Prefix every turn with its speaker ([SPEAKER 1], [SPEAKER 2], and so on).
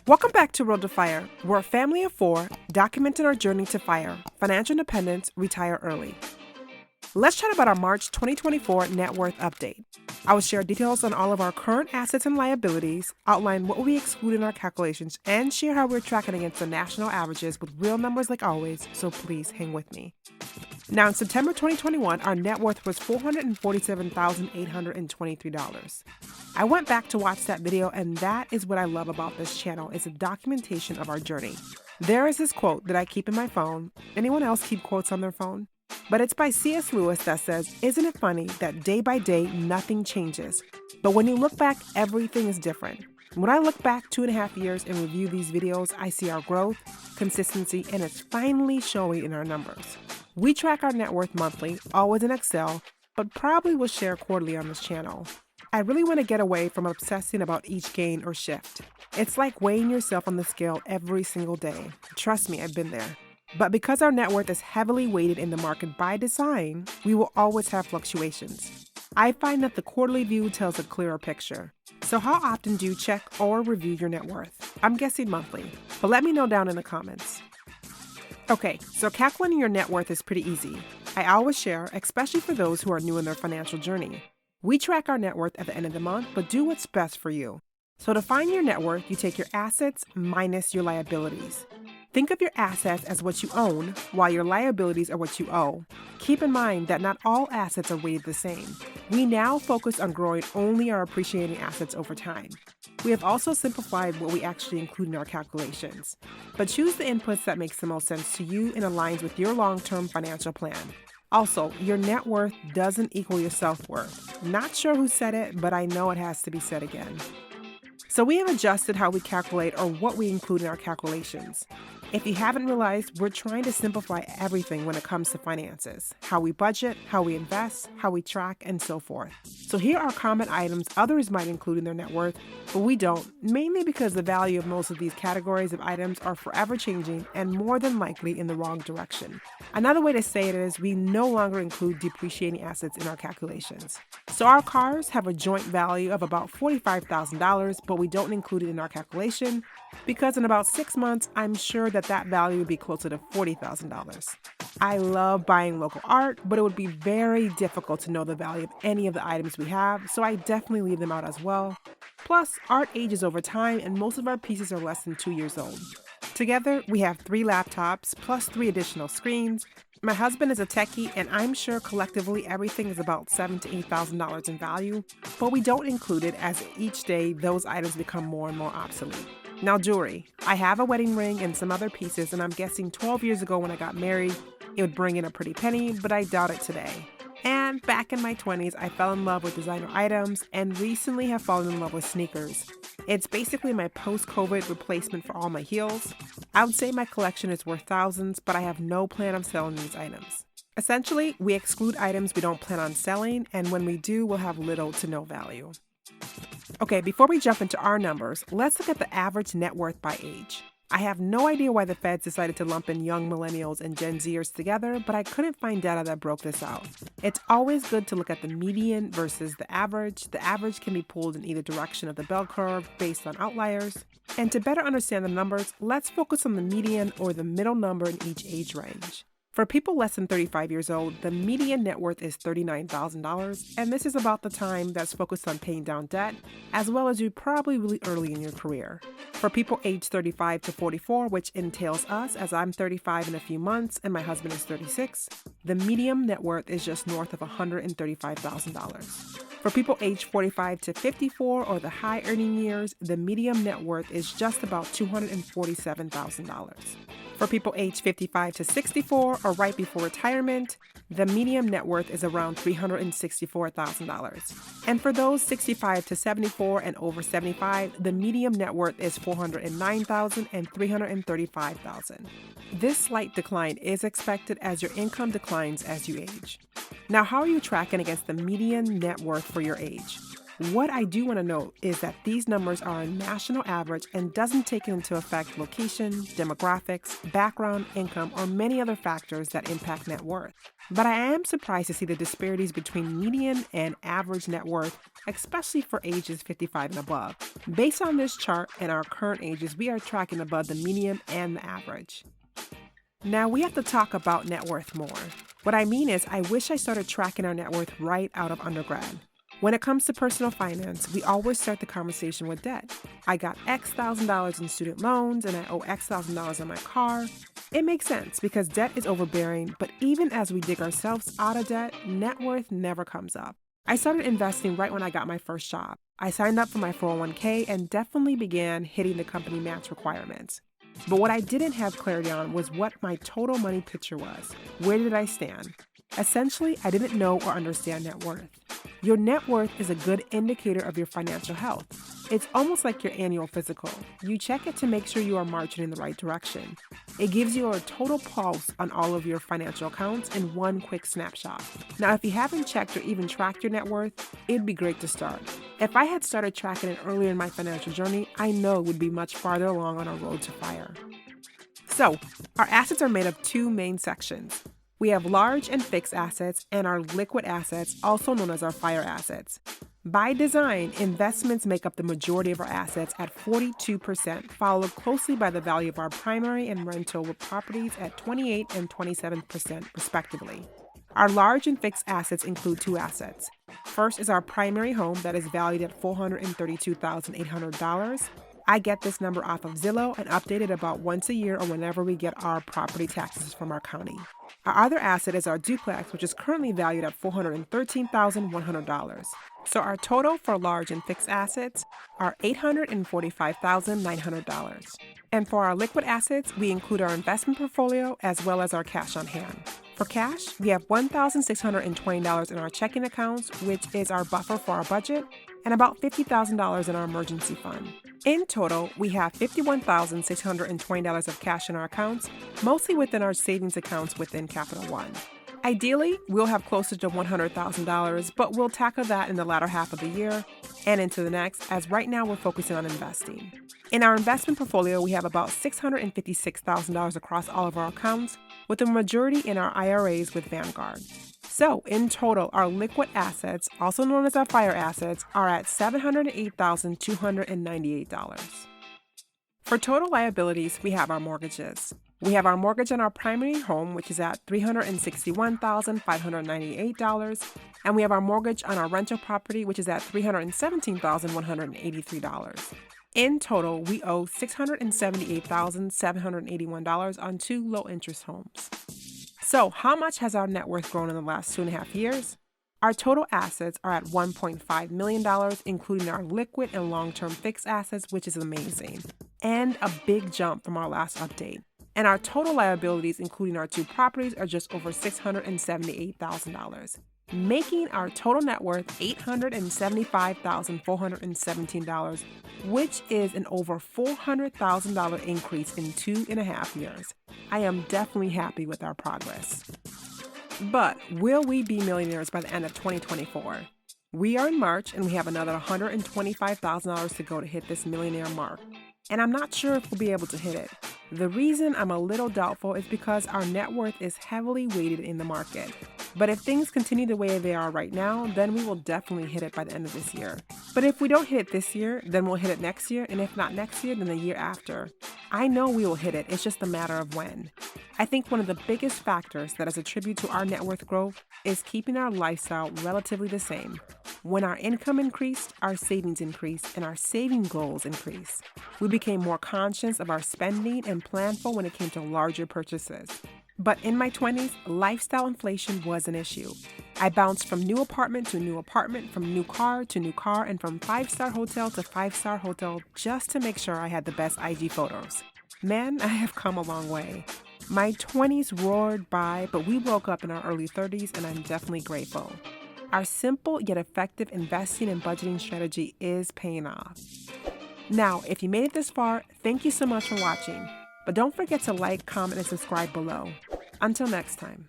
[SPEAKER 1] Welcome back to Road to Fire. We're a family of four documenting our journey to FIRE, financial independence, retire early. Let's chat about our March 2024 net worth update. I will share details on all of our current assets and liabilities, outline what we exclude in our calculations, and share how we're tracking against the national averages with real numbers like always, so please hang with me. Now, in September 2021, our net worth was $447,823. I went back to watch that video, and that is what I love about this channel, is a documentation of our journey. There is this quote that I keep in my phone. Anyone else keep quotes on their phone? But it's by C.S. Lewis that says, "Isn't it funny that day by day nothing changes, but when you look back, everything is different?" When I look back 2.5 years and review these videos, I see our growth, consistency, and it's finally showing in our numbers. We track our net worth monthly, always in Excel, but probably will share quarterly on this channel. I really want to get away from obsessing about each gain or shift. It's like weighing yourself on the scale every single day. Trust me, I've been there. But because our net worth is heavily weighted in the market by design, we will always have fluctuations. I find that the quarterly view tells a clearer picture. So how often do you check or review your net worth? I'm guessing monthly, but let me know down in the comments. Okay, so calculating your net worth is pretty easy. I always share, especially for those who are new in their financial journey. We track our net worth at the end of the month, but do what's best for you. So to find your net worth, you take your assets minus your liabilities. Think of your assets as what you own, while your liabilities are what you owe. Keep in mind that not all assets are weighted the same. We now focus on growing only our appreciating assets over time. We have also simplified what we actually include in our calculations. But choose the inputs that makes the most sense to you and aligns with your long-term financial plan. Also, your net worth doesn't equal your self-worth. Not sure who said it, but I know it has to be said again. So we have adjusted how we calculate or what we include in our calculations. If you haven't realized, we're trying to simplify everything when it comes to finances, how we budget, how we invest, how we track, and so forth. So here are common items others might include in their net worth, but we don't, mainly because the value of most of these categories of items are forever changing and more than likely in the wrong direction. Another way to say it is we no longer include depreciating assets in our calculations. So our cars have a joint value of about $45,000, but we don't include it in our calculation because in about 6 months, I'm sure that value would be closer to $40,000. I love buying local art, but it would be very difficult to know the value of any of the items we have, so I definitely leave them out as well. Plus, art ages over time and most of our pieces are less than 2 years old. Together, we have 3 laptops plus 3 additional screens. My husband is a techie, and I'm sure collectively everything is about $7,000 to $8,000 in value, but we don't include it as each day those items become more and more obsolete. Now, jewelry. I have a wedding ring and some other pieces, and I'm guessing 12 years ago when I got married, it would bring in a pretty penny, but I doubt it today. And back in my 20s, I fell in love with designer items and recently have fallen in love with sneakers. It's basically my post-COVID replacement for all my heels. I would say my collection is worth thousands, but I have no plan of selling these items. Essentially, we exclude items we don't plan on selling, and when we do, we'll have little to no value. Okay, before we jump into our numbers, let's look at the average net worth by age. I have no idea why the Feds decided to lump in young millennials and Gen Zers together, but I couldn't find data that broke this out. It's always good to look at the median versus the average. The average can be pulled in either direction of the bell curve based on outliers. And to better understand the numbers, let's focus on the median or the middle number in each age range. For people less than 35 years old, the median net worth is $39,000, and this is about the time that's focused on paying down debt, as well as you're probably really early in your career. For people aged 35 to 44, which entails us, as I'm 35 in a few months and my husband is 36, the median net worth is just north of $135,000. For people aged 45 to 54 or the high earning years, the median net worth is just about $247,000. For people aged 55 to 64 or right before retirement, the median net worth is around $364,000. And for those 65 to 74 and over 75, the median net worth is $409,000 and $335,000. This slight decline is expected as your income declines as you age. Now, how are you tracking against the median net worth for your age? What I do want to note is that these numbers are a national average and doesn't take into effect location, demographics, background, income, or many other factors that impact net worth. But I am surprised to see the disparities between median and average net worth, especially for ages 55 and above. Based on this chart and our current ages, we are tracking above the median and the average. Now we have to talk about net worth more. What I mean is, I wish I started tracking our net worth right out of undergrad. When it comes to personal finance, we always start the conversation with debt. I got X thousand dollars in student loans and I owe X thousand dollars on my car. It makes sense because debt is overbearing, but even as we dig ourselves out of debt, net worth never comes up. I started investing right when I got my first job. I signed up for my 401k and definitely began hitting the company match requirements. But what I didn't have clarity on was what my total money picture was. Where did I stand? Essentially, I didn't know or understand net worth. Your net worth is a good indicator of your financial health. It's almost like your annual physical. You check it to make sure you are marching in the right direction. It gives you a total pulse on all of your financial accounts in one quick snapshot. Now, if you haven't checked or even tracked your net worth, it'd be great to start. If I had started tracking it earlier in my financial journey, I know it would be much farther along on our road to FIRE. So, our assets are made of two main sections. We have large and fixed assets and our liquid assets, also known as our FIRE assets. By design, investments make up the majority of our assets at 42%, followed closely by the value of our primary and rental properties at 28 and 27% respectively. Our large and fixed assets include two assets. First is our primary home that is valued at $432,800. I get this number off of Zillow and update it about once a year or whenever we get our property taxes from our county. Our other asset is our duplex, which is currently valued at $413,100. So our total for large and fixed assets are $845,900. And for our liquid assets, we include our investment portfolio as well as our cash on hand. For cash, we have $1,620 in our checking accounts, which is our buffer for our budget, and about $50,000 in our emergency fund. In total, we have $51,620 of cash in our accounts, mostly within our savings accounts within Capital One. Ideally, we'll have closer to $100,000, but we'll tackle that in the latter half of the year and into the next, as right now we're focusing on investing. In our investment portfolio, we have about $656,000 across all of our accounts, with the majority in our IRAs with Vanguard. So, in total, our liquid assets, also known as our FIRE assets, are at $708,298. For total liabilities, we have our mortgages. We have our mortgage on our primary home, which is at $361,598, and we have our mortgage on our rental property, which is at $317,183. In total, we owe $678,781 on two low-interest homes. So, how much has our net worth grown in the last 2.5 years? Our total assets are at $1.5 million, including our liquid and long-term fixed assets, which is amazing, and a big jump from our last update. And our total liabilities, including our two properties, are just over $678,000, making our total net worth $875,417, which is an over $400,000 increase in 2.5 years. I am definitely happy with our progress. But will we be millionaires by the end of 2024? We are in March and we have another $125,000 to go to hit this millionaire mark. And I'm not sure if we'll be able to hit it. The reason I'm a little doubtful is because our net worth is heavily weighted in the market. But if things continue the way they are right now, then we will definitely hit it by the end of this year. But if we don't hit it this year, then we'll hit it next year, and if not next year, then the year after. I know we will hit it, it's just a matter of when. I think one of the biggest factors that is a tribute to our net worth growth is keeping our lifestyle relatively the same. When our income increased, our savings increased, and our saving goals increased. We became more conscious of our spending and planful when it came to larger purchases. But in my 20s, lifestyle inflation was an issue. I bounced from new apartment to new apartment, from new car to new car, and from 5-star hotel to 5-star hotel just to make sure I had the best IG photos. Man, I have come a long way. My 20s roared by, but we woke up in our early 30s, and I'm definitely grateful. Our simple yet effective investing and budgeting strategy is paying off. Now, if you made it this far, thank you so much for watching. But don't forget to like, comment, and subscribe below. Until next time.